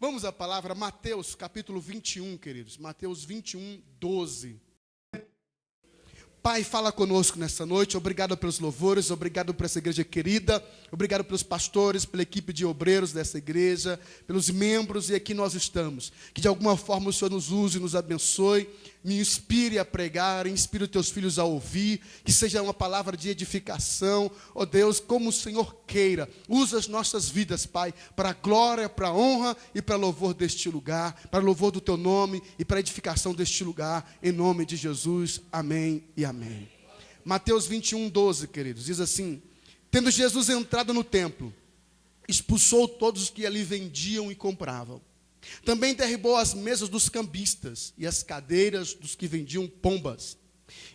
Vamos à palavra Mateus, capítulo 21, queridos. Mateus 21, 12. Pai, fala conosco nessa noite. Obrigado pelos louvores, obrigado por essa igreja querida, obrigado pelos pastores, pela equipe de obreiros dessa igreja, pelos membros, e aqui nós estamos. Que de alguma forma o Senhor nos use, nos abençoe, me inspire a pregar, inspire os teus filhos a ouvir, que seja uma palavra de edificação. Ó Deus, como o Senhor queira, usa as nossas vidas, Pai, para a glória, para a honra e para louvor deste lugar, para louvor do teu nome e para a edificação deste lugar, em nome de Jesus. Amém e amém. Mateus 21, 12, queridos, diz assim: tendo Jesus entrado no templo, expulsou todos os que ali vendiam e compravam. Também derribou as mesas dos cambistas e as cadeiras dos que vendiam pombas.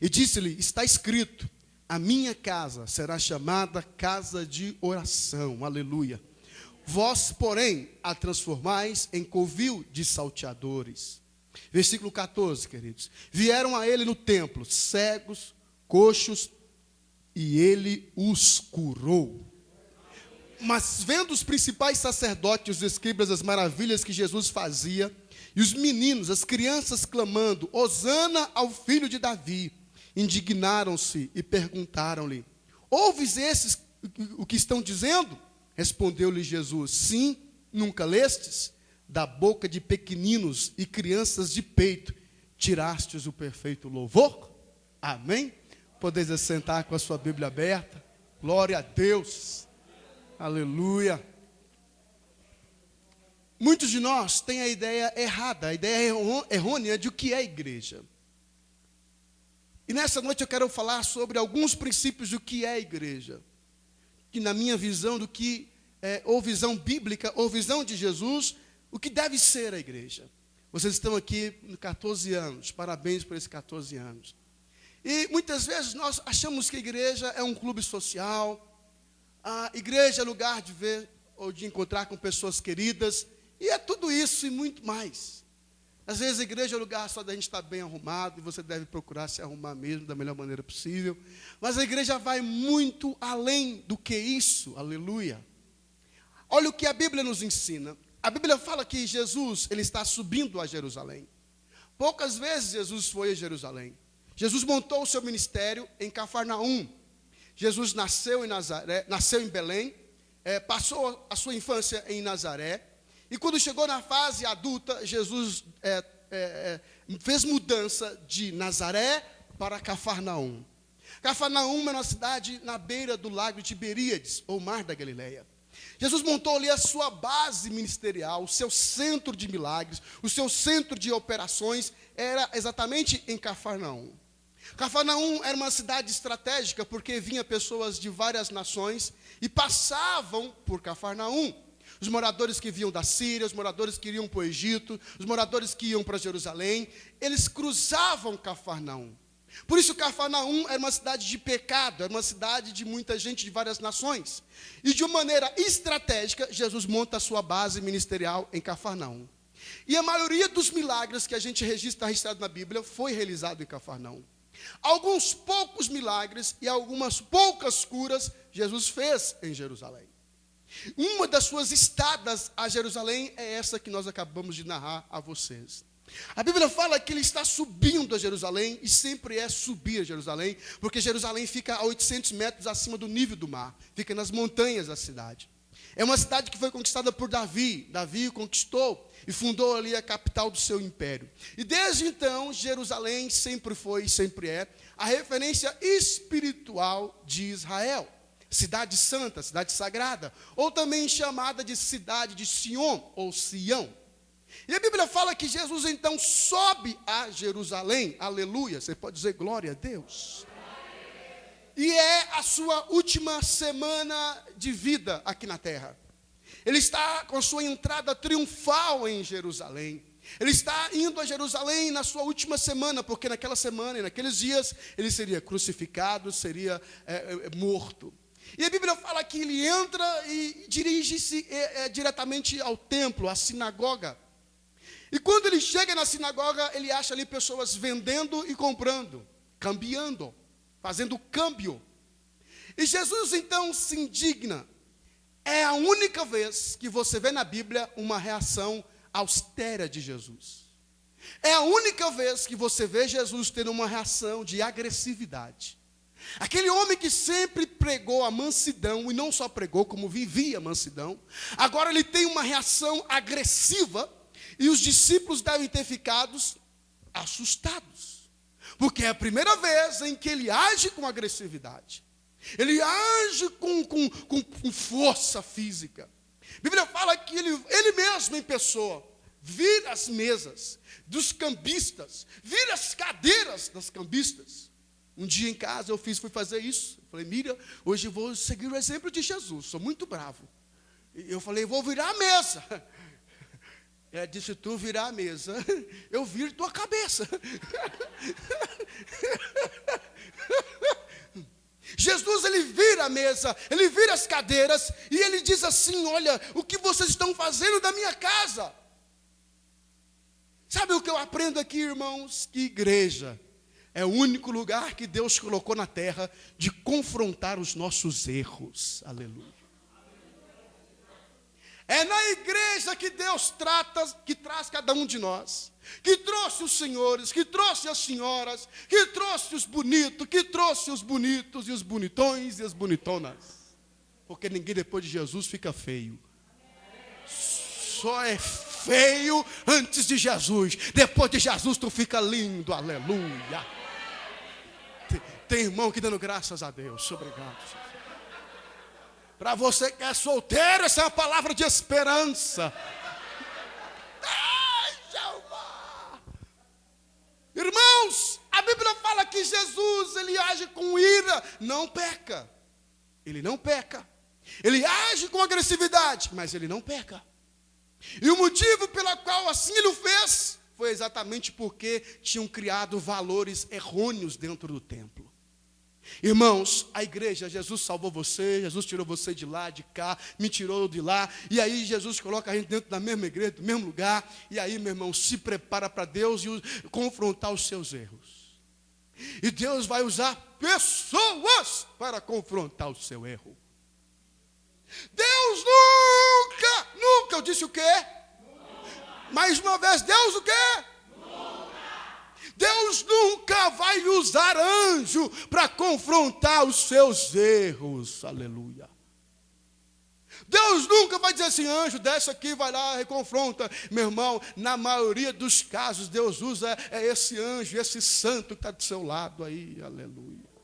E disse-lhe: está escrito, a minha casa será chamada casa de oração. Aleluia. Vós, porém, a transformais em covil de salteadores. Versículo 14, queridos. Vieram a ele no templo cegos, coxos, e ele os curou. Mas vendo os principais sacerdotes e os escribas as maravilhas que Jesus fazia, e os meninos, as crianças clamando, Hosana ao filho de Davi, indignaram-se e perguntaram-lhe: ouves esses o que estão dizendo? Respondeu-lhe Jesus: sim, nunca lestes? Da boca de pequeninos e crianças de peito tirastes o perfeito louvor? Amém? Podeis assentar com a sua Bíblia aberta. Glória a Deus. Aleluia. Muitos de nós têm a ideia errada, a ideia errônea de o que é igreja. E nessa noite eu quero falar sobre alguns princípios do que é igreja. Que na minha visão, do que é, ou visão bíblica, ou visão de Jesus, o que deve ser a igreja. Vocês estão aqui com 14 anos, parabéns por esses 14 anos. E muitas vezes nós achamos que a igreja é um clube social, a igreja é lugar de ver ou de encontrar com pessoas queridas, e é tudo isso e muito mais. Às vezes a igreja é lugar só da gente estar bem arrumado, e você deve procurar se arrumar mesmo da melhor maneira possível, mas a igreja vai muito além do que isso, aleluia. Olha o que a Bíblia nos ensina. A Bíblia fala que Jesus, ele está subindo a Jerusalém. Poucas vezes Jesus foi a Jerusalém. Jesus montou o seu ministério em Cafarnaum. Jesus nasceu em Nazaré, nasceu em Belém, passou a sua infância em Nazaré, e quando chegou na fase adulta, Jesus fez mudança de Nazaré para Cafarnaum. Cafarnaum era uma cidade na beira do lago de Tiberíades, ou Mar da Galileia. Jesus montou ali a sua base ministerial, o seu centro de milagres, o seu centro de operações, era exatamente em Cafarnaum. Cafarnaum era uma cidade estratégica, porque vinha pessoas de várias nações e passavam por Cafarnaum. Os moradores que vinham da Síria, os moradores que iam para o Egito, os moradores que iam para Jerusalém, eles cruzavam Cafarnaum. Por isso Cafarnaum era uma cidade de pecado, era uma cidade de muita gente de várias nações. E de uma maneira estratégica, Jesus monta a sua base ministerial em Cafarnaum. E a maioria dos milagres que a gente registrado na Bíblia foi realizado em Cafarnaum. Alguns poucos milagres e algumas poucas curas Jesus fez em Jerusalém. Uma das suas estadas a Jerusalém é essa que nós acabamos de narrar a vocês. A Bíblia fala que ele está subindo a Jerusalém, e sempre é subir a Jerusalém, porque Jerusalém fica a 800 metros acima do nível do mar, fica nas montanhas da cidade. É uma cidade que foi conquistada por Davi. Davi conquistou e fundou ali a capital do seu império. E desde então, Jerusalém sempre foi e sempre é a referência espiritual de Israel. Cidade santa, cidade sagrada, ou também chamada de cidade de Sion, ou Sião. E a Bíblia fala que Jesus então sobe a Jerusalém, aleluia, você pode dizer glória a Deus. E é a sua última semana de vida aqui na terra. Ele está com a sua entrada triunfal em Jerusalém. Ele está indo a Jerusalém na sua última semana, porque naquela semana e naqueles dias ele seria crucificado, seria morto. E a Bíblia fala que ele entra e dirige-se diretamente ao templo, à sinagoga. E quando ele chega na sinagoga, ele acha ali pessoas vendendo e comprando, cambiando, fazendo câmbio. E Jesus então se indigna. É a única vez que você vê na Bíblia uma reação austera de Jesus. É a única vez que você vê Jesus tendo uma reação de agressividade. Aquele homem que sempre pregou a mansidão, e não só pregou, como vivia a mansidão, agora ele tem uma reação agressiva, e os discípulos devem ter ficado assustados, porque é a primeira vez em que ele age com agressividade, ele age com força física. A Bíblia fala que ele mesmo em pessoa vira as mesas dos cambistas, vira as cadeiras das cambistas. Um dia em casa eu fui fazer isso. Eu falei, Miriam, hoje eu vou seguir o exemplo de Jesus, sou muito bravo. Eu falei, vou virar a mesa. Ela disse, tu virar a mesa, eu viro tua cabeça. Jesus, ele vira a mesa, ele vira as cadeiras, e ele diz assim, olha, o que vocês estão fazendo da minha casa? Sabe o que eu aprendo aqui, irmãos? Que igreja é o único lugar que Deus colocou na terra de confrontar os nossos erros. Aleluia. É na igreja que Deus traz cada um de nós. Que trouxe os senhores, que trouxe as senhoras, que trouxe os bonitos, que trouxe os bonitos e os bonitões e as bonitonas. Porque ninguém depois de Jesus fica feio. Só é feio antes de Jesus. Depois de Jesus tu fica lindo, aleluia. Tem irmão aqui dando graças a Deus. Obrigado. Para você que é solteiro, essa é uma palavra de esperança. Ai, Jeová. Irmãos, a Bíblia fala que Jesus, ele age com ira, não peca. Ele não peca. Ele age com agressividade, mas ele não peca. E o motivo pelo qual assim ele o fez foi exatamente porque tinham criado valores errôneos dentro do templo. Irmãos, a igreja, Jesus salvou você, Jesus tirou você de lá, de cá, me tirou de lá, e aí Jesus coloca a gente dentro da mesma igreja, do mesmo lugar, e aí, meu irmão, se prepara para Deus e confrontar os seus erros. E Deus vai usar pessoas para confrontar o seu erro. Deus nunca, eu disse o quê? Nunca. Mais uma vez, Deus o quê? Deus nunca vai usar anjo para confrontar os seus erros. Aleluia. Deus nunca vai dizer assim, anjo, desce aqui, vai lá e confronta. Meu irmão, na maioria dos casos, Deus usa esse anjo, esse santo que está do seu lado aí. Aleluia.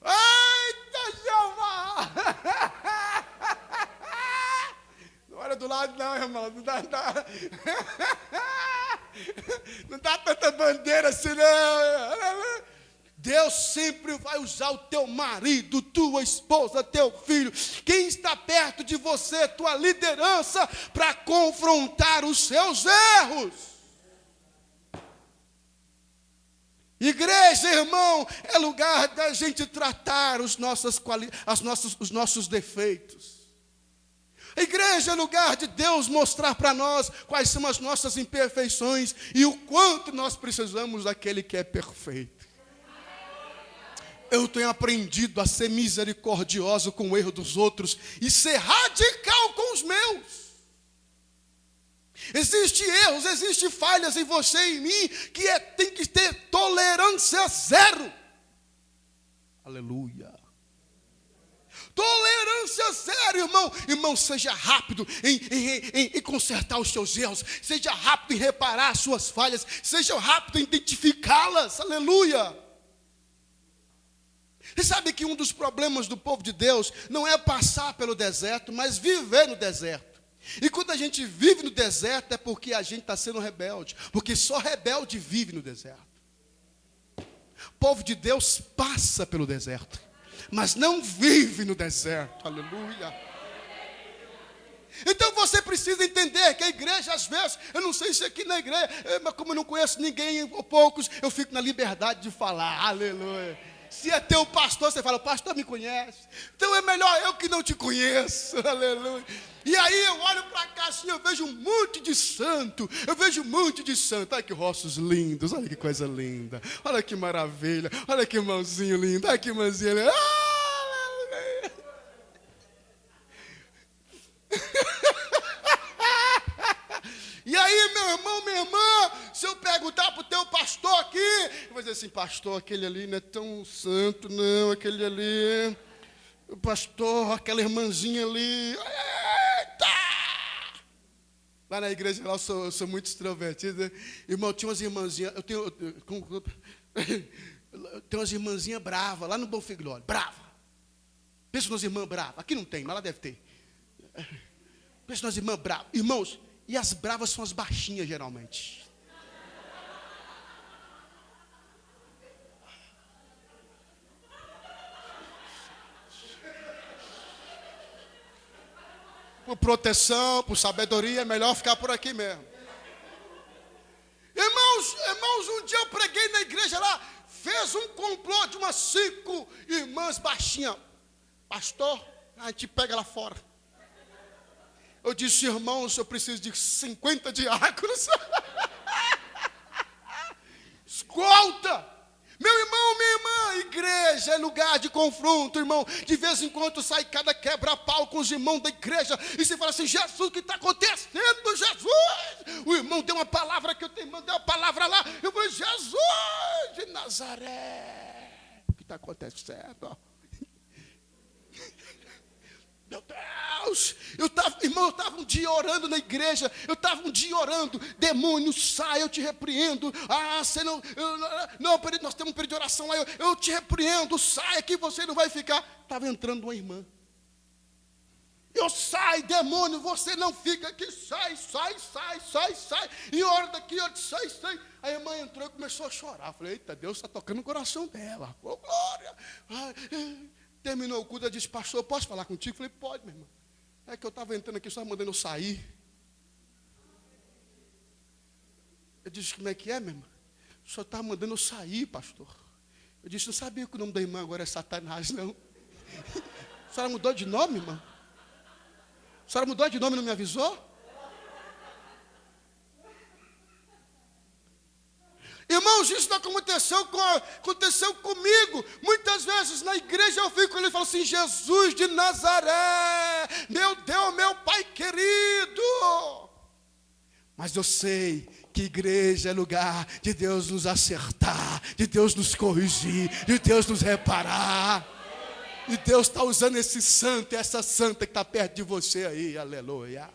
Eita, Jeová! Não olha do lado não, irmão. Não dá tanta bandeira assim, não. Deus sempre vai usar o teu marido, tua esposa, teu filho, quem está perto de você, tua liderança, para confrontar os seus erros. Igreja, irmão, é lugar da gente tratar os nossos defeitos. A igreja é lugar de Deus mostrar para nós quais são as nossas imperfeições e o quanto nós precisamos daquele que é perfeito. Eu tenho aprendido a ser misericordioso com o erro dos outros e ser radical com os meus. Existem erros, existem falhas em você e em mim que tem que ter tolerância zero. Aleluia. Tolerância zero, irmão. Irmão, seja rápido em consertar os seus erros. Seja rápido em reparar as suas falhas. Seja rápido em identificá-las. Aleluia. Você sabe que um dos problemas do povo de Deus não é passar pelo deserto, mas viver no deserto. E quando a gente vive no deserto é porque a gente está sendo rebelde. Porque só rebelde vive no deserto. O povo de Deus passa pelo deserto, mas não vive no deserto. Aleluia. Então você precisa entender que a igreja, às vezes, eu não sei se aqui na igreja, mas como eu não conheço ninguém ou poucos, eu fico na liberdade de falar. Aleluia. Se é teu pastor, você fala, o pastor me conhece. Então é melhor eu que não te conheço. Aleluia. E aí eu olho para cá assim, eu vejo um monte de santo. Eu vejo um monte de santo. Olha que rostos lindos, olha que coisa linda. Olha que maravilha, olha que irmãozinho lindo. Olha que irmãzinha linda. Aleluia. dizer assim, pastor, aquele ali não é tão santo, não, aquele ali, o pastor, aquela irmãzinha ali, eita! Lá na igreja, lá eu sou muito extrovertido, né? Irmão, tinha umas irmãzinhas, tem umas irmãzinhas bravas, lá no Bom Fim Glória, brava. Pensa nas irmãs bravas, aqui não tem, mas lá deve ter. Pensa nas irmãs bravas. Irmãos, e as bravas são as baixinhas, geralmente. Por proteção, por sabedoria, é melhor ficar por aqui mesmo. Irmãos, um dia eu preguei na igreja lá, fez um complô de umas 5 irmãs baixinhas. Pastor, a gente pega lá fora. Eu disse, irmãos, eu preciso de 50 diáconos. Escolta! Meu irmão, minha irmã, igreja é lugar de confronto, irmão. De vez em quando sai cada quebra-pau com os irmãos da igreja. E você fala assim, Jesus, o que está acontecendo, Jesus? O irmão deu uma palavra que eu te mandei uma palavra lá. Eu falei, Jesus de Nazaré. O que está acontecendo? Meu Deus, eu estava um dia orando na igreja, demônio, sai, eu te repreendo, você não, nós temos um período de oração lá, eu te repreendo, sai aqui, você não vai ficar. Estava entrando uma irmã, eu sai, demônio, você não fica aqui, sai, e ora daqui, eu sai. A irmã entrou e começou a chorar, eu falei, eita, Deus está tocando no coração dela, oh glória. Terminou o culto, ela disse, pastor, eu posso falar contigo? Eu falei, pode, minha irmã. É que eu estava entrando aqui, só mandando eu sair. Eu disse, como é que é, minha irmã? O senhor estava mandando eu sair, pastor. Eu disse, não sabia que o nome da irmã agora é Satanás, não. A senhora mudou de nome, irmã? A senhora mudou de nome e não me avisou? Irmãos, isso não aconteceu comigo. Muitas vezes na igreja eu fico ali e falo assim, Jesus de Nazaré, meu Deus, meu Pai querido. Mas eu sei que igreja é lugar de Deus nos acertar, de Deus nos corrigir, de Deus nos reparar. E Deus está usando esse santo, essa santa que está perto de você aí, aleluia.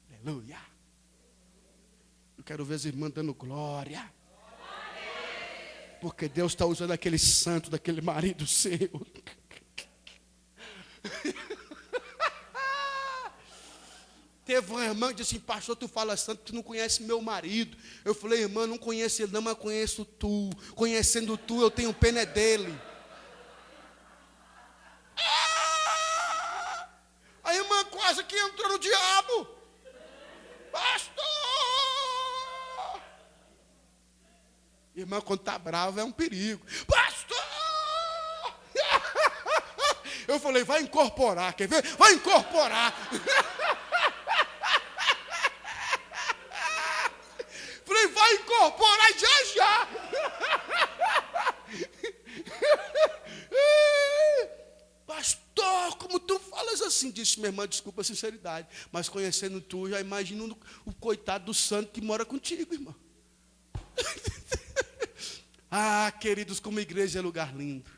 Aleluia. Eu quero ver as irmãs dando glória. Porque Deus está usando aquele santo, daquele marido seu. Teve uma irmã que disse assim, pastor, tu fala santo, tu não conhece meu marido. Eu falei, irmã, não conheço ele não, mas conheço tu. Conhecendo tu, eu tenho pena dele. A irmã quase que entrou no diabo. Pastor! Irmã, quando está brava é um perigo. Pastor! Eu falei, vai incorporar, quer ver? Vai incorporar. Falei, vai incorporar já. Pastor, como tu falas assim? Disse minha irmã, desculpa a sinceridade, mas conhecendo tu, já imagino o coitado do santo que mora contigo, irmão. Queridos, como igreja é lugar lindo.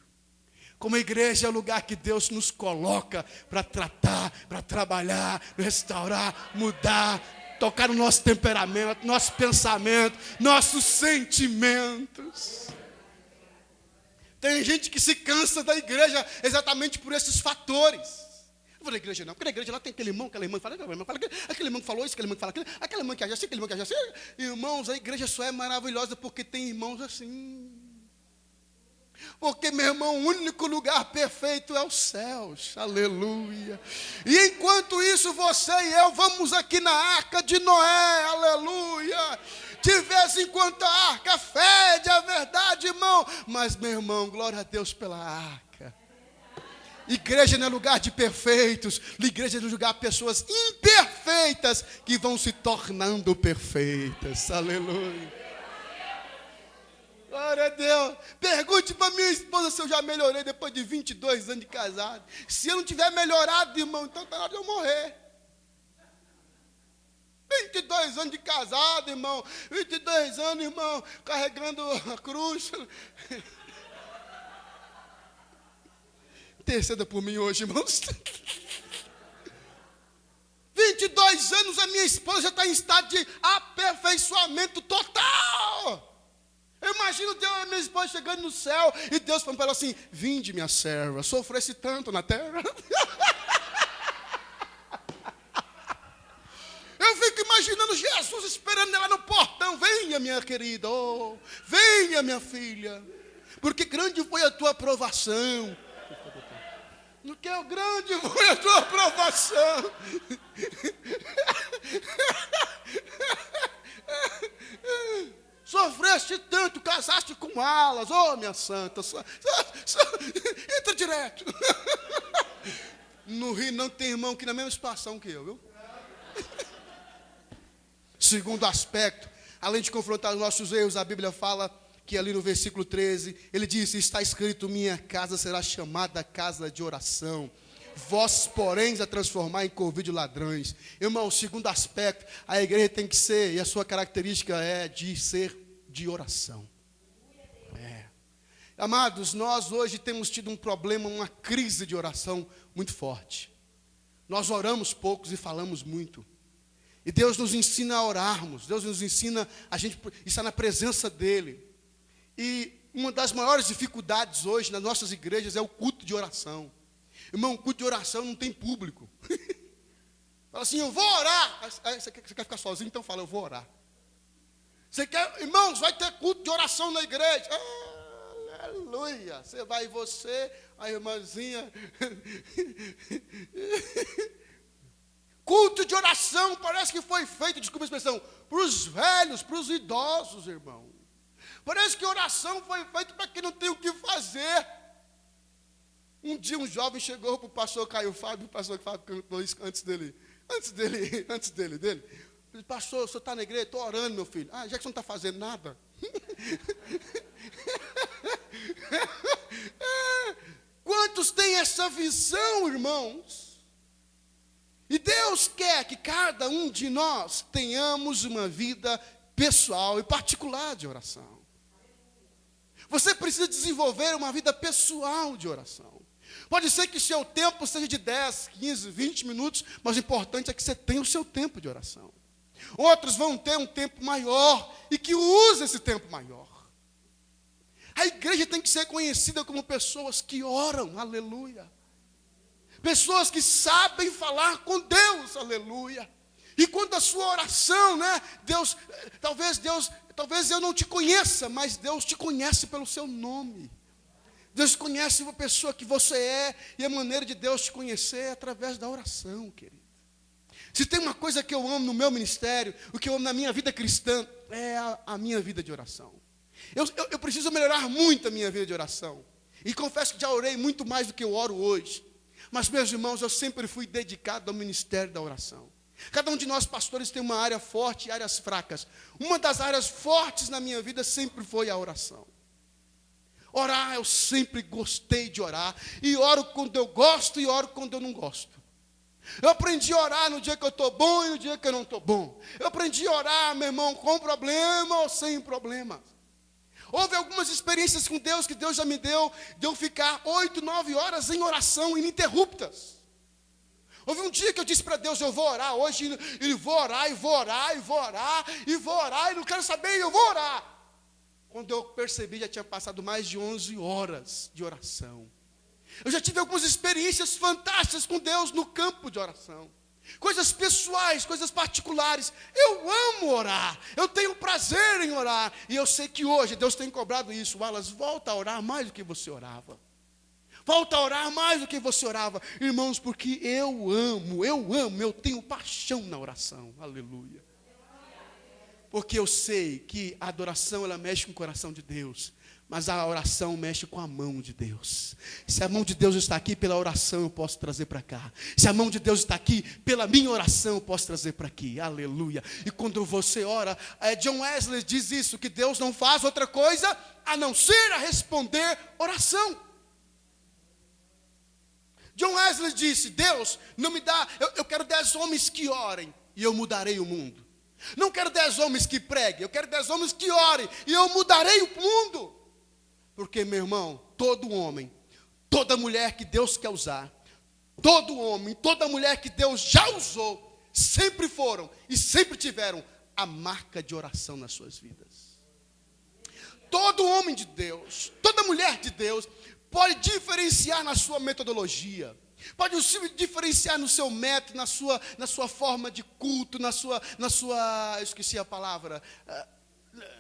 Como igreja é o lugar que Deus nos coloca para tratar, para trabalhar, restaurar, mudar, tocar no nosso temperamento, nosso pensamento, nossos sentimentos. Tem gente que se cansa da igreja exatamente por esses fatores. Eu vou na igreja não, porque na igreja lá tem aquele irmão, aquela irmã que fala, aquele irmão que falou isso, aquele irmão que fala aquilo, aquele irmão que age assim, aquele irmão que age assim. Irmãos, a igreja só é maravilhosa porque tem irmãos assim. Porque, meu irmão, o único lugar perfeito é os céus, aleluia. E enquanto isso, você e eu vamos aqui na arca de Noé, aleluia. De vez em quando a arca fede, a verdade, irmão. Mas, meu irmão, glória a Deus pela arca. Igreja não é lugar de perfeitos. Igreja é lugar de pessoas imperfeitas que vão se tornando perfeitas, aleluia. Glória a Deus. Pergunte para minha esposa se eu já melhorei depois de 22 anos de casado. Se eu não tiver melhorado, irmão, então está na hora de eu morrer. 22 anos de casado, irmão. 22 anos, irmão, carregando a cruz. Interceda por mim hoje, irmãos. 22 anos, a minha esposa já está em estado de aperfeiçoamento total. Eu imagino Deus e minha esposa chegando no céu e Deus falando para ela assim: vinde, minha serva, sofresse tanto na terra. Eu fico imaginando Jesus esperando ela no portão: venha, minha querida, oh, venha, minha filha, porque grande foi a tua aprovação. Porque grande foi a tua aprovação. Sofreste tanto, casaste com alas, oh minha santa, entra direto. No Rio não tem irmão que na mesma situação que eu, viu? Segundo aspecto, além de confrontar os nossos erros, a Bíblia fala que ali no versículo 13, ele disse: está escrito, minha casa será chamada casa de oração, vós, porém, a transformar em covil de ladrões. Irmão, segundo aspecto, a igreja tem que ser, e a sua característica é de ser de oração. Amados, nós hoje temos tido um problema, uma crise de oração muito forte. Nós oramos poucos e falamos muito. E Deus nos ensina a orarmos, Deus nos ensina a gente estar na presença dEle. E uma das maiores dificuldades hoje nas nossas igrejas é o culto de oração. Irmão, culto de oração não tem público. Fala assim: eu vou orar. Aí você quer ficar sozinho, então fala: eu vou orar. Você quer, irmãos, vai ter culto de oração na igreja. Aleluia. Você vai, você, a irmãzinha. Culto de oração parece que foi feito, desculpa a expressão, para os velhos, para os idosos, irmão. Parece que oração foi feita para quem não tem o que fazer. Um dia um jovem chegou para o pastor Caio Fábio, o pastor Fábio cantou isso antes dele. Disse: pastor, o senhor está na igreja? Estou orando, meu filho. Ah, já que você não está fazendo nada. Quantos têm essa visão, irmãos? E Deus quer que cada um de nós tenhamos uma vida pessoal e particular de oração. Você precisa desenvolver uma vida pessoal de oração. Pode ser que o seu tempo seja de 10, 15, 20 minutos, mas o importante é que você tenha o seu tempo de oração. Outros vão ter um tempo maior e que use esse tempo maior. A igreja tem que ser conhecida como pessoas que oram, aleluia. Pessoas que sabem falar com Deus, aleluia. E quando a sua oração, né, talvez eu não te conheça, mas Deus te conhece pelo seu nome. Deus conhece a pessoa que você é, e a maneira de Deus te conhecer é através da oração, querido. Se tem uma coisa que eu amo no meu ministério, o que eu amo na minha vida cristã, é a minha vida de oração. Eu preciso melhorar muito a minha vida de oração. E confesso que já orei muito mais do que eu oro hoje. Mas, meus irmãos, eu sempre fui dedicado ao ministério da oração. Cada um de nós, pastores, tem uma área forte e áreas fracas. Uma das áreas fortes na minha vida sempre foi a oração. Orar, eu sempre gostei de orar. E oro quando eu gosto e oro quando eu não gosto. Eu aprendi a orar no dia que eu estou bom e no dia que eu não estou bom. Eu aprendi a orar, meu irmão, com problema ou sem problema. Houve algumas experiências com Deus que Deus já me deu, de eu ficar 8, 9 horas em oração ininterruptas. Houve um dia que eu disse para Deus: eu vou orar hoje, e vou orar, e vou orar, e vou orar, e vou orar, e não quero saber, e eu vou orar. Quando eu percebi, já tinha passado mais de 11 horas de oração. Eu já tive algumas experiências fantásticas com Deus no campo de oração. Coisas pessoais, coisas particulares. Eu amo orar, eu tenho prazer em orar. E eu sei que hoje Deus tem cobrado isso. Wallace, volta a orar mais do que você orava. Volta a orar mais do que você orava. Irmãos, porque eu tenho paixão na oração. Aleluia. Porque eu sei que a adoração, ela mexe com o coração de Deus. Mas a oração mexe com a mão de Deus. Se a mão de Deus está aqui, pela oração eu posso trazer para cá. Se a mão de Deus está aqui, pela minha oração eu posso trazer para aqui. Aleluia. E quando você ora, John Wesley diz isso, que Deus não faz outra coisa a não ser a responder oração. John Wesley disse: Deus não me dá, eu quero 10 homens que orem. e eu mudarei o mundo. Não quero 10 homens que preguem, eu quero 10 homens que orem, e eu mudarei o mundo. Porque, meu irmão, todo homem, toda mulher que Deus quer usar, todo homem, toda mulher que Deus já usou, sempre foram e sempre tiveram a marca de oração nas suas vidas. Todo homem de Deus, toda mulher de Deus, pode diferenciar na sua metodologia, pode se diferenciar no seu método, na sua forma de culto, na sua, eu esqueci a palavra,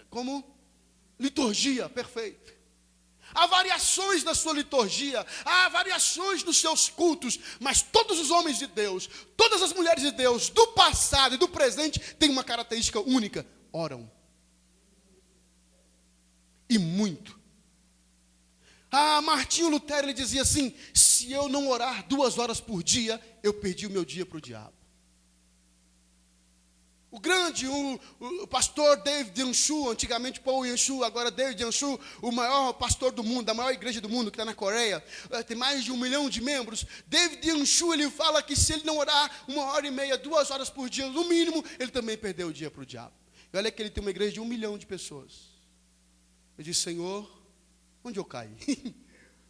como? Liturgia, perfeito. Há variações na sua liturgia, há variações nos seus cultos, mas todos os homens de Deus, todas as mulheres de Deus, do passado e do presente, têm uma característica única: oram. E muito. Martinho Lutero, ele dizia assim: se eu não orar 2 horas por dia, eu perdi o meu dia para o diabo. O pastor David Yanshu, antigamente Paul Yanshu, agora David Yanshu, o maior pastor do mundo, da maior igreja do mundo, que está na Coreia, tem mais de 1 milhão de membros. David Yanshu, ele fala que se ele não orar 1h30, 2 horas por dia, no mínimo, ele também perdeu o dia para o diabo. E olha que ele tem uma igreja de 1 milhão de pessoas. Eu disse: Senhor, onde eu caí?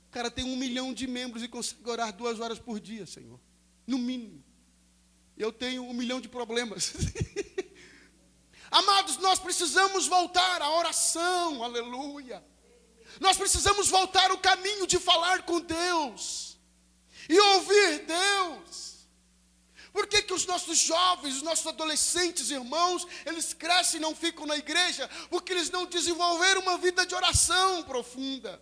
O cara tem 1 milhão de membros e consegue orar 2 horas por dia, Senhor, no mínimo. Eu tenho 1 milhão de problemas. Amados, nós precisamos voltar à oração, aleluia. Nós precisamos voltar ao caminho de falar com Deus e ouvir Deus. Por que que os nossos jovens, os nossos adolescentes, irmãos, eles crescem e não ficam na igreja? Porque eles não desenvolveram uma vida de oração profunda.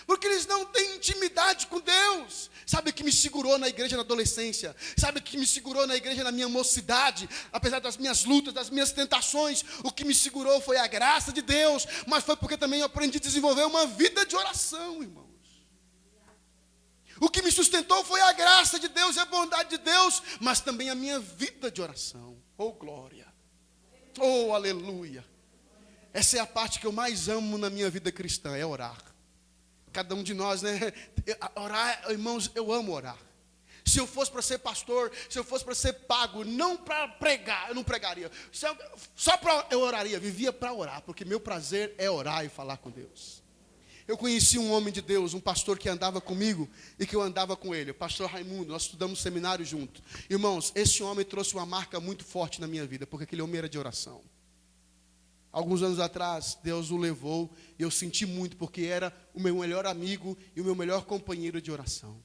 Porque eles não têm intimidade com Deus. Sabe o que me segurou na igreja na adolescência? Sabe o que me segurou na igreja na minha mocidade? Apesar das minhas lutas, das minhas tentações, o que me segurou foi a graça de Deus. Mas foi porque também eu aprendi a desenvolver uma vida de oração, irmãos. O que me sustentou foi a graça de Deus e a bondade de Deus, mas também a minha vida de oração. Oh, glória! Oh, aleluia! Essa é a parte que eu mais amo na minha vida cristã, é orar. Cada um de nós, né? Orar, irmãos, eu amo orar. Se eu fosse para ser pastor, se eu fosse para ser pago, não para pregar, eu não pregaria. Só para eu oraria, vivia para orar, porque meu prazer é orar e falar com Deus. Eu conheci um homem de Deus, um pastor que andava comigo e que eu andava com ele, o pastor Raimundo. Nós estudamos seminário junto. Irmãos, esse homem trouxe uma marca muito forte na minha vida, porque aquele homem era de oração. Alguns anos atrás, Deus o levou e eu senti muito, porque era o meu melhor amigo e o meu melhor companheiro de oração.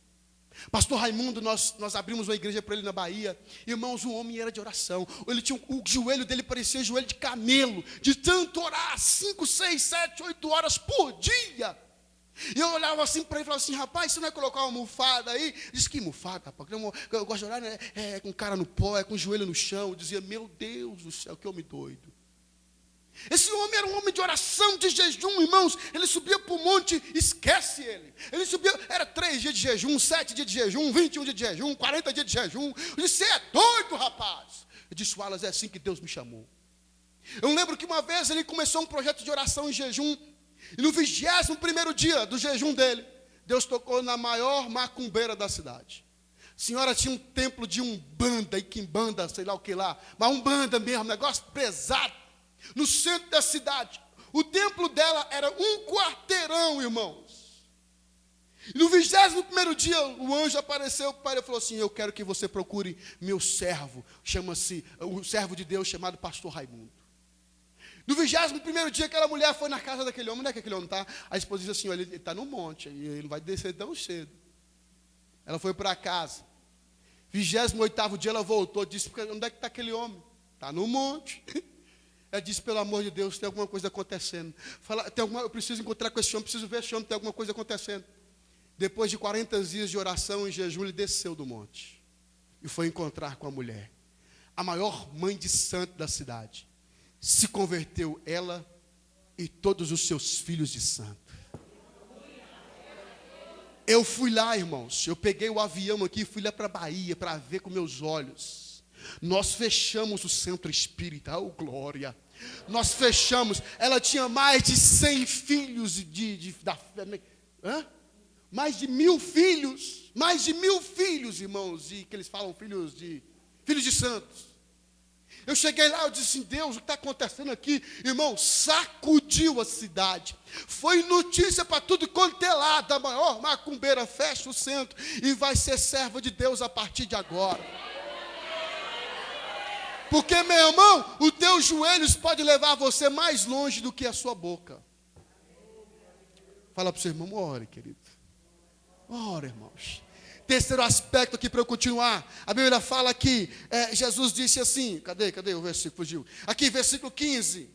Pastor Raimundo, nós abrimos uma igreja para ele na Bahia. Irmãos, o homem era de oração. Ele tinha o joelho dele parecia joelho de camelo, de tanto orar 5, 6, 7, 8 horas por dia. E eu olhava assim para ele e falava assim: rapaz, você não vai colocar uma almofada aí? Ele disse: que almofada, rapaz? Eu gosto de orar, né? Com cara no pó, com o joelho no chão. Eu dizia: meu Deus do céu, que homem doido. Esse homem era um homem de oração, de jejum, irmãos. Ele subia para o monte, esquece ele. Ele subia, era 3 dias de jejum, 7 dias de jejum, 21 dias de jejum, 40 dias de jejum. Eu disse: você é doido, rapaz. Eu disse: Wallace, é assim que Deus me chamou. Eu lembro que uma vez ele começou um projeto de oração em jejum. E no 21º dia do jejum dele, Deus tocou na maior macumbeira da cidade. A senhora tinha um templo de umbanda, e quimbanda, sei lá o que lá. Mas umbanda mesmo, negócio pesado. No centro da cidade. O templo dela era um quarteirão, irmãos. E no 21º dia, o anjo apareceu para ele e falou assim: eu quero que você procure meu servo. Chama-se, o servo de Deus chamado pastor Raimundo. No 21º dia, aquela mulher foi na casa daquele homem. Onde é que aquele homem está? A esposa disse assim: olha, ele está no monte, ele não vai descer tão cedo. Ela foi para casa. 28º dia ela voltou, disse: onde é que está aquele homem? Está no monte. Ela disse: pelo amor de Deus, tem alguma coisa acontecendo. Eu preciso encontrar com esse homem, preciso ver esse homem, tem alguma coisa acontecendo. Depois de 40 dias de oração e jejum, ele desceu do monte e foi encontrar com a mulher, a maior mãe de santo da cidade. Se converteu ela e todos os seus filhos de santo. Eu fui lá, irmãos, eu peguei o avião aqui e fui lá para a Bahia para ver com meus olhos. Nós fechamos o centro espírita, oh glória. Nós fechamos, ela tinha mais de 100 filhos mais de 1000 filhos, irmãos, e que eles falam filhos de santos. Eu cheguei lá, eu disse assim, Deus, o que está acontecendo aqui? Irmão, sacudiu a cidade. Foi notícia para tudo quanto é lado. A maior macumbeira fecha o centro e vai ser serva de Deus a partir de agora. Porque, meu irmão, os teus joelhos podem levar você mais longe do que a sua boca. Fala para o seu irmão, ore, querido. Ore, irmãos. Terceiro aspecto aqui para eu continuar. A Bíblia fala que Jesus disse assim. Cadê o versículo? Fugiu. Aqui, versículo 13,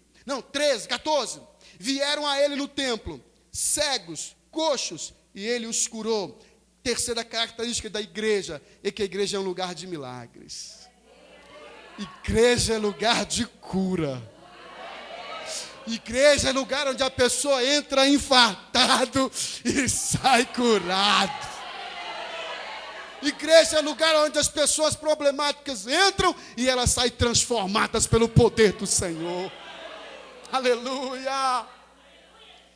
14. Vieram a ele no templo, cegos, coxos, e ele os curou. Terceira característica da igreja é que a igreja é um lugar de milagres. Igreja é lugar de cura. Igreja é lugar onde a pessoa entra infartado e sai curado. Igreja é lugar onde as pessoas problemáticas entram e elas saem transformadas pelo poder do Senhor. Aleluia!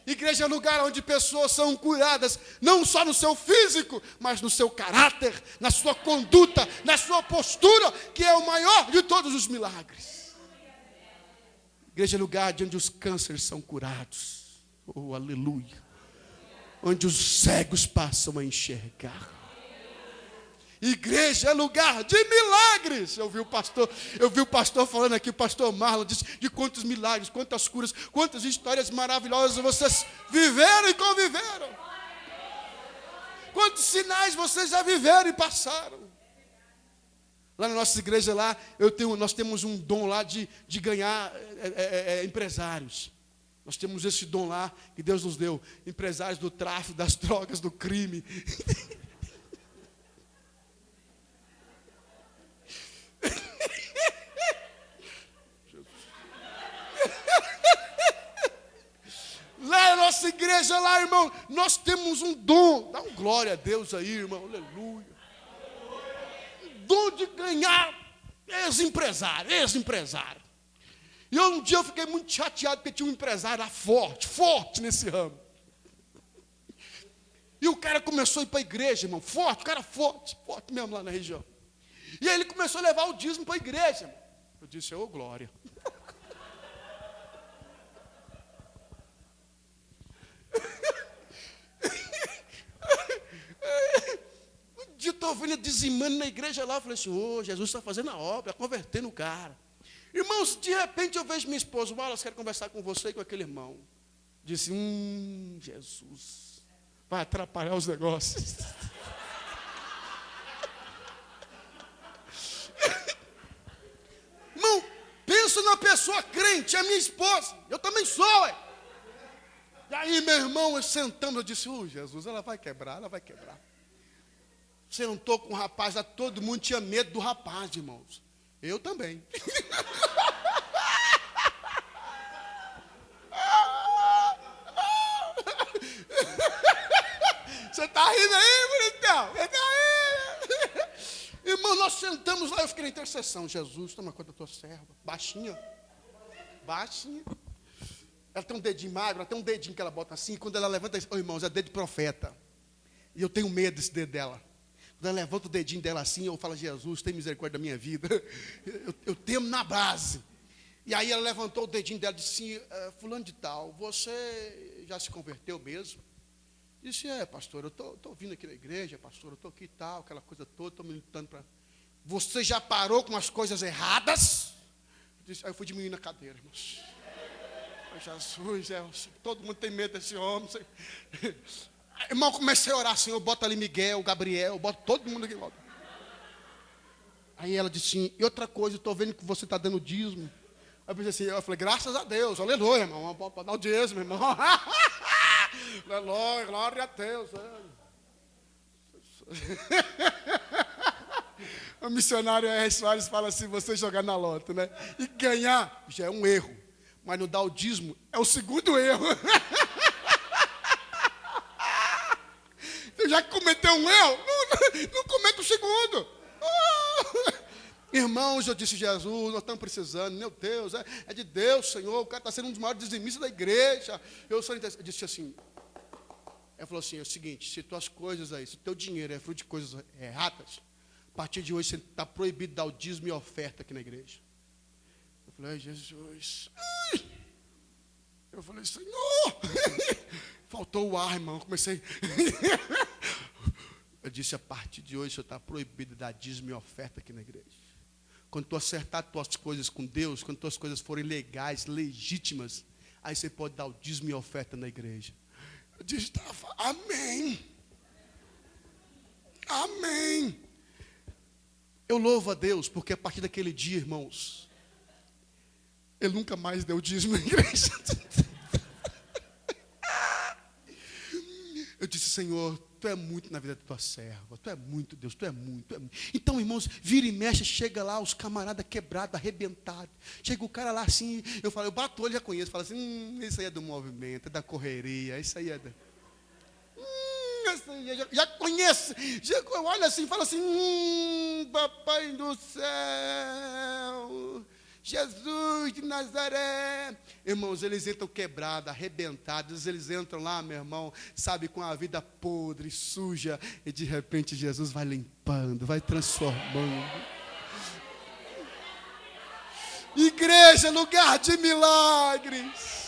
Igreja é lugar onde pessoas são curadas, não só no seu físico, mas no seu caráter, na sua conduta, na sua postura, que é o maior de todos os milagres. Igreja é lugar onde os cânceres são curados. Oh, aleluia! Onde os cegos passam a enxergar. Igreja é lugar de milagres. Eu vi o pastor falando aqui, o pastor Marlon disse de quantos milagres, quantas curas, quantas histórias maravilhosas vocês viveram e conviveram. Quantos sinais vocês já viveram e passaram. Lá na nossa igreja, nós temos um dom lá de ganhar empresários. Nós temos esse dom lá que Deus nos deu. Empresários do tráfico, das drogas, do crime. Lá na nossa igreja, irmão, nós temos um dom. Dá um glória a Deus aí, irmão, aleluia. Um dom de ganhar ex-empresário. E um dia eu fiquei muito chateado, porque tinha um empresário lá forte nesse ramo. E o cara começou a ir para a igreja, irmão, forte mesmo lá na região. E aí ele começou a levar o dízimo para a igreja, irmão. Eu disse, ô glória. Um dia eu estou vendo dizimando na igreja lá, eu falei assim, Jesus está fazendo a obra, convertendo o cara. Irmãos, de repente eu vejo minha esposa, Wallace, quero conversar com você e com aquele irmão. Disse, Jesus, vai atrapalhar os negócios. Irmão, penso na pessoa crente, a minha esposa, eu também sou, E aí, meu irmão, sentamos, eu disse, Jesus, ela vai quebrar. Sentou com o rapaz, lá todo mundo tinha medo do rapaz, irmãos. Eu também. Você está rindo aí, bonitão? Você está rindo? Irmão, nós sentamos lá, eu fiquei na intercessão. Jesus, toma conta da tua serva. Baixinha. Ela tem um dedinho magro, ela tem um dedinho que ela bota assim. Quando ela levanta, irmãos, é dedo de profeta. E eu tenho medo desse dedo dela. Quando ela levanta o dedinho dela assim, eu falo, Jesus, tem misericórdia da minha vida. Eu temo na base. E aí ela levantou o dedinho dela e disse assim, fulano de tal, você já se converteu mesmo? Disse, pastor, eu estou vindo aqui na igreja, pastor, eu estou aqui e tal, aquela coisa toda, estou militando para... Você já parou com as coisas erradas? Disse, aí eu fui diminuindo a cadeira, irmãos. Jesus, todo mundo tem medo desse homem. Irmão, comecei a orar, Senhor, bota ali Miguel, Gabriel, bota todo mundo aqui em volta. Aí ela disse assim, e outra coisa, eu estou vendo que você está dando dízimo. Aí eu pensei assim, eu falei, graças a Deus, aleluia, irmão, pode dar o dízimo, irmão. Aleluia, glória a Deus. O missionário R. Soares fala assim, você jogar na lota, né? E ganhar já é um erro, mas não dar o dízimo é o segundo erro. Você já cometeu um erro, não cometa o segundo. Irmãos, eu disse, Jesus, nós estamos precisando, meu Deus, é de Deus, Senhor, o cara está sendo um dos maiores dizimistas da igreja. Eu disse assim, ele falou assim, é o seguinte, se tuas coisas aí, se teu dinheiro é fruto de coisas erradas, a partir de hoje você está proibido de dar o dízimo e oferta aqui na igreja. falei, Jesus. Eu falei, Senhor. Faltou o ar, irmão. Comecei. Eu disse, a partir de hoje, o senhor está proibido de dar dízimo e oferta aqui na igreja. Quando tu acertar tuas coisas com Deus, quando tuas coisas forem legais, legítimas, aí você pode dar o dízimo e oferta na igreja. Eu disse, amém. Amém. Eu louvo a Deus, porque a partir daquele dia, irmãos, ele nunca mais deu dízimo na igreja. Eu disse, Senhor, tu é muito na vida da tua serva, tu é muito, Deus, tu é muito. Então, irmãos, vira e mexe, chega lá, os camaradas quebrados, arrebentados. Chega o cara lá assim, eu bato o olho, já conheço, falo assim, isso aí é do movimento, é da correria, isso aí é da... já conheço, eu olho assim e falo assim, papai do céu... Jesus de Nazaré. Irmãos, eles entram quebrados, arrebentados, eles entram lá, meu irmão, sabe, com a vida podre, suja, e de repente Jesus vai limpando, vai transformando. Igreja, lugar de milagres.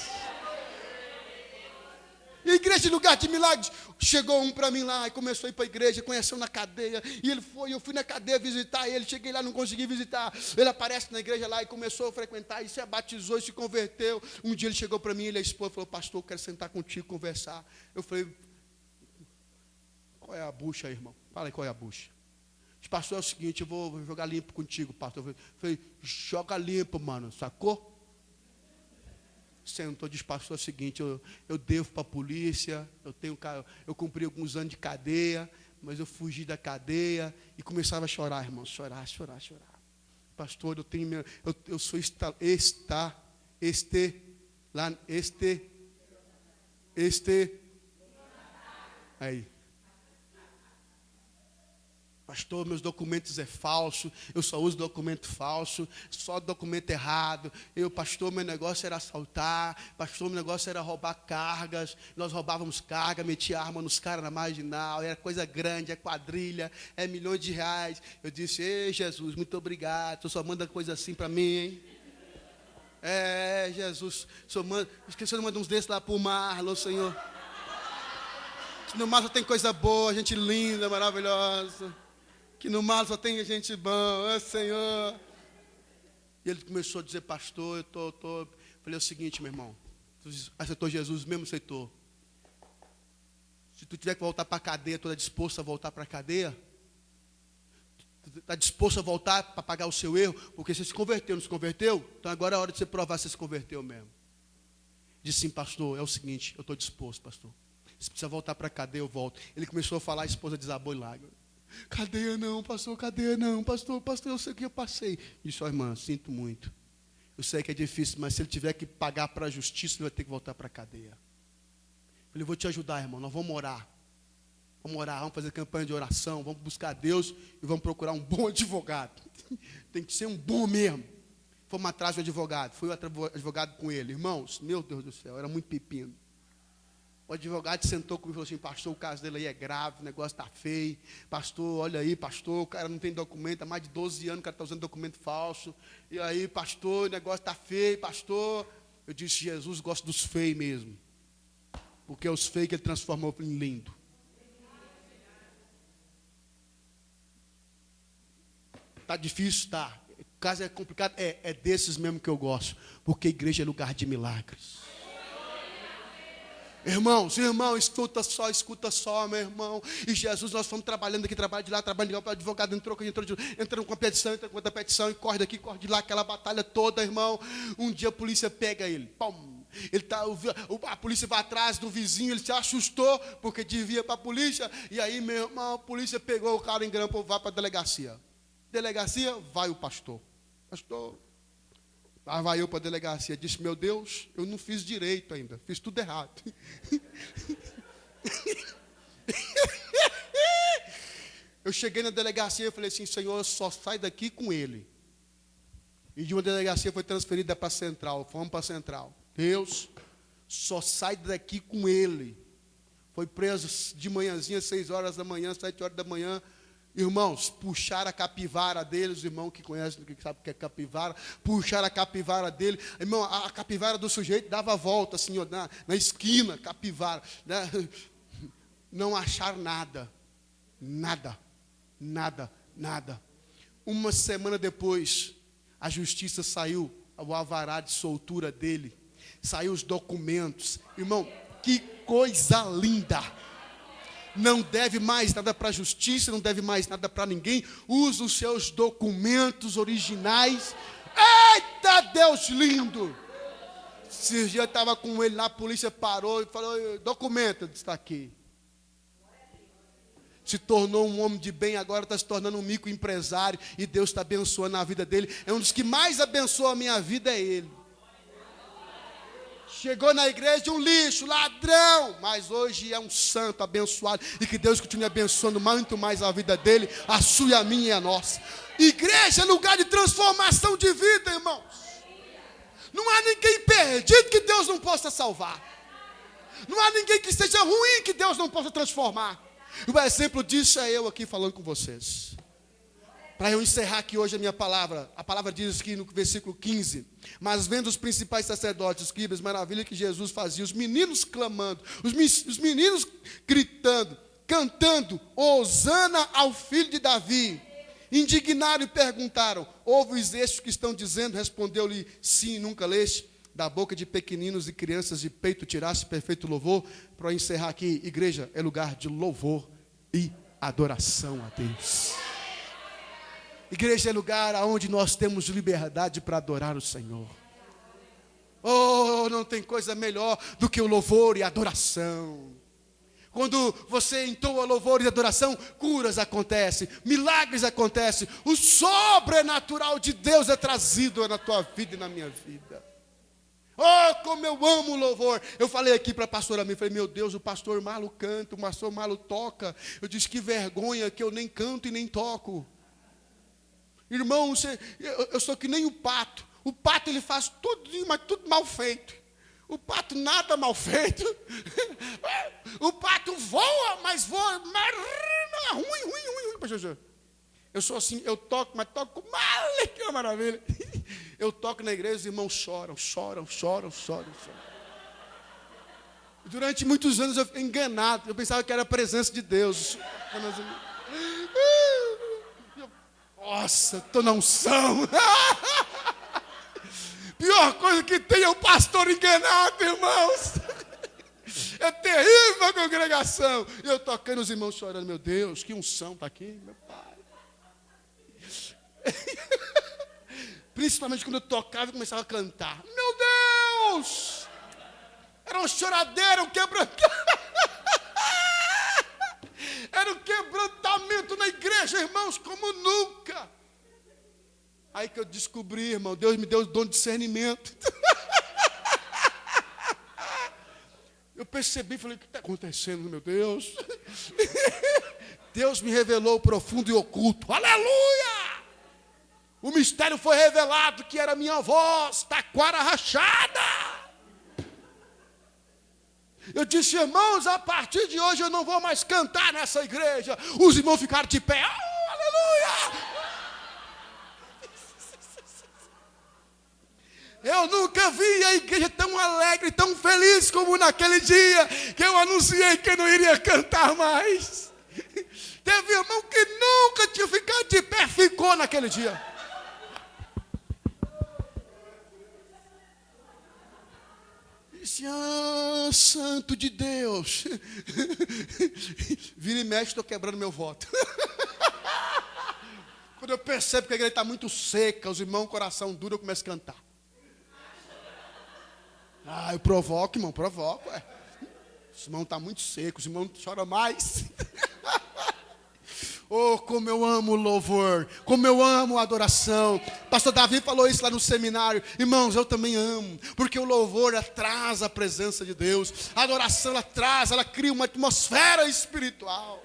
Igreja, lugar de milagres. Chegou um para mim lá e começou a ir para a igreja, conheceu na cadeia, e ele foi, eu fui na cadeia visitar ele, cheguei lá, não consegui visitar, ele aparece na igreja lá e começou a frequentar, e se batizou e se converteu. Um dia ele chegou para mim, ele e a esposa, falou, pastor, eu quero sentar contigo, conversar. Eu falei, qual é a bucha aí, irmão? Fala aí, qual é a bucha? Disse, pastor, é o seguinte, eu vou jogar limpo contigo, pastor. Eu falei, joga limpo, mano, sacou? Sentou, disse, pastor, é o seguinte, eu devo para a polícia, eu cumpri alguns anos de cadeia, mas eu fugi da cadeia e começava a chorar, irmão, chorar. Pastor, eu sou aí. Pastor, meus documentos é falso, eu só uso documento falso, só documento errado. Pastor, meu negócio era assaltar, pastor, meu negócio era roubar cargas, nós roubávamos carga, metia arma nos caras na marginal, era coisa grande, é quadrilha, é milhões de reais. Eu disse, ei Jesus, muito obrigado, tu só manda coisa assim para mim, hein? Jesus, esqueci de mandar uns desses lá para o Marlon, Senhor. No mar só tem coisa boa, gente linda, maravilhosa. Que no mar só tem gente boa, Senhor. E ele começou a dizer, pastor, eu tô. Falei, é o seguinte, meu irmão, tu aceitou Jesus mesmo, aceitou. Se tu tiver que voltar para a cadeia, tu está disposto a voltar para a cadeia? Tu está disposto a voltar para pagar o seu erro? Porque você se converteu, não se converteu? Então agora é a hora de você provar se você se converteu mesmo. Disse sim, pastor, é o seguinte, eu estou disposto, pastor. Se precisa voltar para a cadeia, eu volto. Ele começou a falar, a esposa desabou em lágrimas. Cadeia não, pastor, pastor, eu sei o que eu passei. Disse, irmã, sinto muito. Eu sei que é difícil, mas se ele tiver que pagar para a justiça, ele vai ter que voltar para a cadeia. Eu vou te ajudar, irmão, nós vamos orar. Vamos fazer campanha de oração, vamos buscar Deus e vamos procurar um bom advogado. Tem que ser um bom mesmo. Fomos atrás do advogado, fui o advogado com ele. Irmãos, meu Deus do céu, era muito pepino. O advogado sentou comigo e falou assim, pastor, o caso dele aí é grave, o negócio está feio. Pastor, olha aí, pastor, o cara não tem documento, há mais de 12 anos o cara está usando documento falso. E aí, pastor, o negócio está feio, pastor. Eu disse, Jesus gosta dos feios mesmo. Porque é os feios que ele transformou em lindo. Está difícil, tá. O caso é complicado, é desses mesmo que eu gosto. Porque a igreja é lugar de milagres. Irmãos, escuta só, meu irmão. E Jesus, nós fomos trabalhando aqui, trabalhando de lá, trabalhando de lá, o advogado entrou com a petição, entrou com outra petição, e corre daqui, corre de lá, aquela batalha toda, irmão. Um dia a polícia pega ele, pum. A polícia vai atrás do vizinho, ele se assustou, porque devia para a polícia. E aí, meu irmão, a polícia pegou o cara em grampo, vai para a delegacia. Delegacia, vai o pastor. Pastor. Lá vai eu para a delegacia, disse, meu Deus, eu não fiz direito ainda, fiz tudo errado. Eu cheguei na delegacia e falei assim, Senhor, só sai daqui com ele. E de uma delegacia foi transferida para a central, fomos para a central. Deus, só sai daqui com ele. Foi preso de manhãzinha, 6 horas da manhã, 7 horas da manhã. Irmãos, puxaram a capivara dele, os irmãos que conhecem, que sabem o que é capivara, puxaram a capivara dele. Irmão, a capivara do sujeito dava a volta, assim, ó, na esquina, capivara. Né? Não acharam nada. Nada. Uma semana depois, a justiça saiu, o alvará de soltura dele. Saiu os documentos. Irmão, que coisa linda. Não deve mais nada para a justiça, não deve mais nada para ninguém. Usa os seus documentos originais. Eita, Deus lindo! Esse dia eu estava com ele lá, a polícia parou e falou, documento, está aqui. Se tornou um homem de bem, agora está se tornando um microempresário, e Deus está abençoando a vida dele. É um dos que mais abençoa a minha vida, é ele. Chegou na igreja um lixo, ladrão, mas hoje é um santo abençoado, e que Deus continue abençoando muito mais a vida dele, a sua e a minha e a nossa. Igreja é lugar de transformação de vida, irmãos. Não há ninguém perdido que Deus não possa salvar. Não há ninguém que seja ruim que Deus não possa transformar. E o exemplo disso é eu aqui falando com vocês. Para eu encerrar aqui hoje a palavra diz aqui no versículo 15, mas vendo os principais sacerdotes, os escribas, maravilha que Jesus fazia, os meninos clamando, os meninos gritando, cantando, hosana ao filho de Davi, indignaram e perguntaram, ouves estes que estão dizendo? Respondeu-lhe, sim, nunca leste, da boca de pequeninos e crianças de peito tiraste perfeito louvor. Para encerrar aqui, igreja é lugar de louvor e adoração a Deus. Igreja é lugar onde nós temos liberdade para adorar o Senhor. Oh, não tem coisa melhor do que o louvor e a adoração. Quando você entoa louvor e adoração, curas acontecem, milagres acontecem, o sobrenatural de Deus é trazido na tua vida e na minha vida. Oh, como eu amo o louvor. Eu falei aqui para a pastora minha, falei, meu Deus, o pastor Malo canta, o pastor Malo toca. Eu disse, que vergonha que eu nem canto e nem toco. Irmão, eu sou que nem o pato. O pato ele faz tudo, mas tudo mal feito. O pato nada mal feito. O pato voa, mas voa ruim. Eu sou assim, eu toco, mas toco mal, que é uma maravilha. Eu toco na igreja, os irmãos choram. Durante muitos anos eu fiquei enganado. Eu pensava que era a presença de Deus. Nossa, estou na unção. Pior coisa que tem é o pastor enganado, irmãos. É terrível a congregação. Eu tocando, os irmãos chorando. Meu Deus, que unção está aqui, meu pai. Principalmente quando eu tocava e começava a cantar. Meu Deus! Era um choradeiro, um quebrantamento. Era um quebrantamento na igreja, irmãos, como nunca. Aí que eu descobri, irmão, Deus me deu o dom de discernimento. Eu percebi, falei, o que está acontecendo, meu Deus? Deus me revelou o profundo e oculto. Aleluia! O mistério foi revelado, que era a minha voz, taquara rachada. Eu disse, irmãos, a partir de hoje eu não vou mais cantar nessa igreja. Os irmãos ficaram de pé. Oh, aleluia! Eu nunca vi a igreja tão alegre, tão feliz como naquele dia que eu anunciei que eu não iria cantar mais. Teve irmão que nunca tinha ficado de pé, ficou naquele dia. Disse, santo de Deus. Vira e mexe, estou quebrando meu voto. Quando eu percebo que a igreja está muito seca, os irmãos, coração duro, eu começo a cantar. Eu provoco, irmão, provoco. Os irmãos estão muito secos, os irmãos choram mais. Oh, como eu amo o louvor, como eu amo a adoração. Pastor Davi falou isso lá no seminário. Irmãos, eu também amo, porque o louvor traz a presença de Deus. A adoração ela cria uma atmosfera espiritual.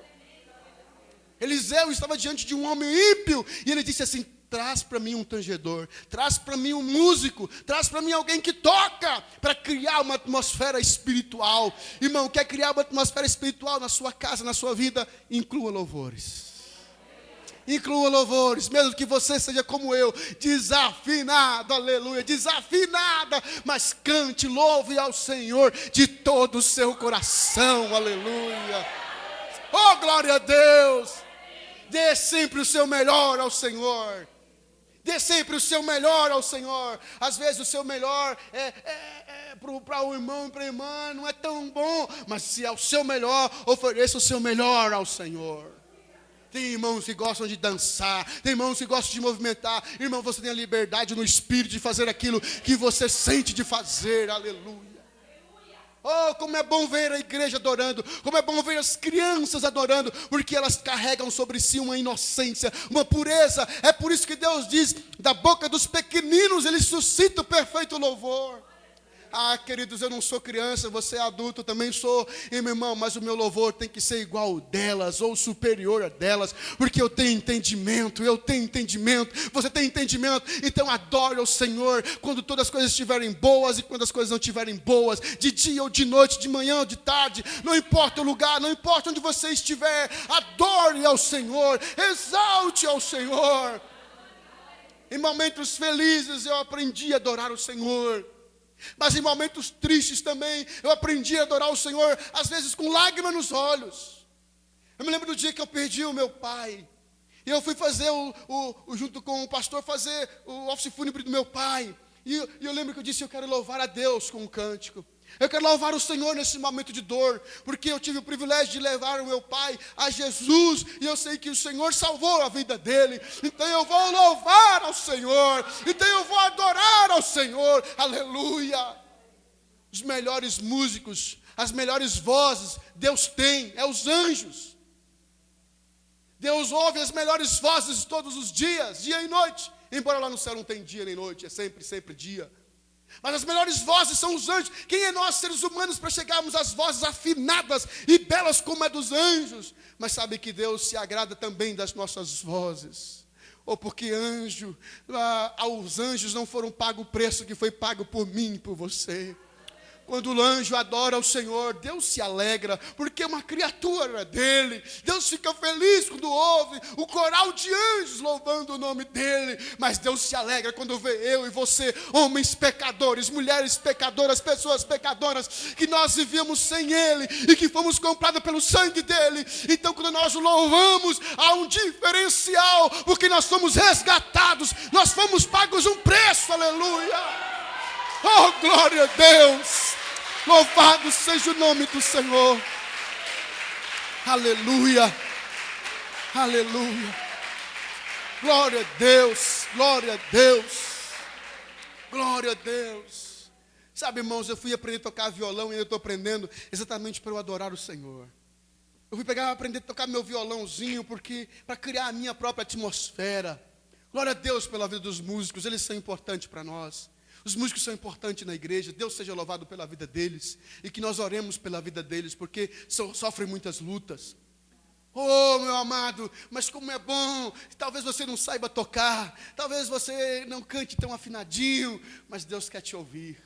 Eliseu estava diante de um homem ímpio e ele disse assim, traz para mim um tangedor, traz para mim um músico, traz para mim alguém que toca, para criar uma atmosfera espiritual. Irmão, quer criar uma atmosfera espiritual na sua casa, na sua vida? Inclua louvores. inclua louvores, mesmo que você seja como eu, desafinado, aleluia, desafinada, mas cante, louve ao Senhor de todo o seu coração, aleluia. Oh, glória a Deus. Dê sempre o seu melhor ao Senhor. Dê sempre o seu melhor ao Senhor. Às vezes o seu melhor para o irmão e para a irmã não é tão bom, mas se é o seu melhor, ofereça o seu melhor ao Senhor. Tem irmãos que gostam de dançar, tem irmãos que gostam de movimentar. Irmão, você tem a liberdade no espírito de fazer aquilo que você sente de fazer, aleluia. Oh, como é bom ver a igreja adorando, como é bom ver as crianças adorando, porque elas carregam sobre si uma inocência, uma pureza. É por isso que Deus diz, da boca dos pequeninos Ele suscita o perfeito louvor. Ah, queridos, eu não sou criança, você é adulto, também sou, e meu irmão, mas o meu louvor tem que ser igual ao delas, ou superior a delas, porque eu tenho entendimento, você tem entendimento, então adore ao Senhor, quando todas as coisas estiverem boas, e quando as coisas não estiverem boas, de dia ou de noite, de manhã ou de tarde, não importa o lugar, não importa onde você estiver, adore ao Senhor, exalte ao Senhor. Em momentos felizes eu aprendi a adorar o Senhor, mas em momentos tristes também, eu aprendi a adorar o Senhor, às vezes com lágrimas nos olhos. Eu me lembro do dia que eu perdi o meu pai, e eu fui fazer, junto com o pastor, fazer o ofício fúnebre do meu pai. E eu lembro que eu disse, eu quero louvar a Deus com um cântico. Eu quero louvar o Senhor nesse momento de dor, porque eu tive o privilégio de levar o meu pai a Jesus, e eu sei que o Senhor salvou a vida dele, então eu vou louvar ao Senhor, então eu vou adorar ao Senhor, aleluia. Os melhores músicos, as melhores vozes, Deus tem, é os anjos. Deus ouve as melhores vozes todos os dias, dia e noite, embora lá no céu não tem dia nem noite, é sempre dia. Mas as melhores vozes são os anjos. Quem é nós, seres humanos, para chegarmos às vozes afinadas e belas como é dos anjos? Mas sabe que Deus se agrada também das nossas vozes. Ou porque aos anjos não foram pago o preço que foi pago por mim e por você. Quando o anjo adora o Senhor, Deus se alegra, porque é uma criatura dele. Deus fica feliz quando ouve o coral de anjos louvando o nome dele. Mas Deus se alegra quando vê eu e você, homens pecadores, mulheres pecadoras, pessoas pecadoras, que nós vivíamos sem ele e que fomos comprados pelo sangue dele. Então, quando nós o louvamos, há um diferencial, porque nós fomos resgatados, nós fomos pagos um preço, aleluia. Oh, glória a Deus. Louvado seja o nome do Senhor. Aleluia. Aleluia. Glória a Deus. Glória a Deus. Glória a Deus. Sabe, irmãos, eu fui aprender a tocar violão e ainda estou aprendendo exatamente para eu adorar o Senhor. Eu fui aprender a tocar meu violãozinho para criar a minha própria atmosfera. Glória a Deus pela vida dos músicos, eles são importantes para nós. Os músicos são importantes na igreja, Deus seja louvado pela vida deles, e que nós oremos pela vida deles, porque sofrem muitas lutas. Oh, meu amado, mas como é bom, talvez você não saiba tocar, talvez você não cante tão afinadinho, mas Deus quer te ouvir,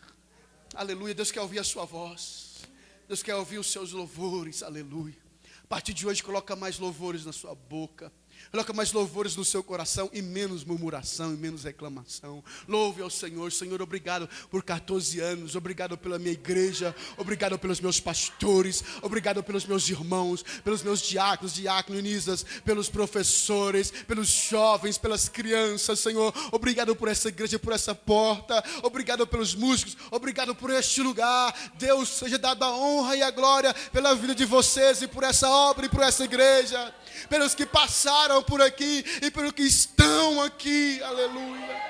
aleluia, Deus quer ouvir a sua voz, Deus quer ouvir os seus louvores, aleluia. A partir de hoje, coloca mais louvores na sua boca. Coloca mais louvores no seu coração e menos murmuração e menos reclamação. Louve ao Senhor. Senhor, obrigado por 14 anos. Obrigado pela minha igreja. Obrigado pelos meus pastores. Obrigado pelos meus irmãos, pelos meus diaconisas, pelos professores, pelos jovens, pelas crianças, Senhor. Obrigado por essa igreja, por essa porta. Obrigado pelos músicos. Obrigado por este lugar. Deus, seja dada a honra e a glória pela vida de vocês e por essa obra e por essa igreja. Pelos que passaram por aqui e pelos que estão aqui, aleluia.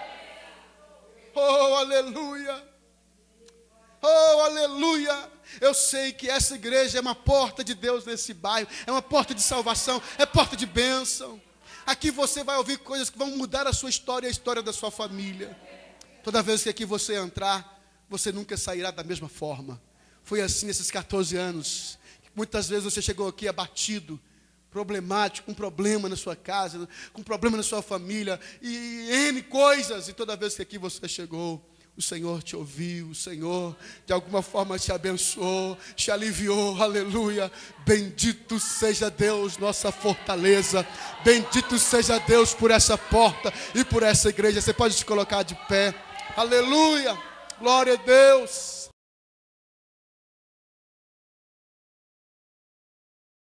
Oh, aleluia. Oh, aleluia. Eu sei que essa igreja é uma porta de Deus nesse bairro, é uma porta de salvação, é porta de bênção. Aqui você vai ouvir coisas que vão mudar a sua história e a história da sua família. Toda vez que aqui você entrar, você nunca sairá da mesma forma. Foi assim nesses 14 anos. Muitas vezes você chegou aqui abatido, problemático, com problema na sua casa, com problema na sua família, e N coisas, e toda vez que aqui você chegou, O Senhor te ouviu, o Senhor de alguma forma te abençoou, te aliviou, aleluia. Bendito seja Deus, nossa fortaleza. Bendito seja Deus por essa porta e por essa igreja. Você pode se colocar de pé, aleluia, glória a Deus.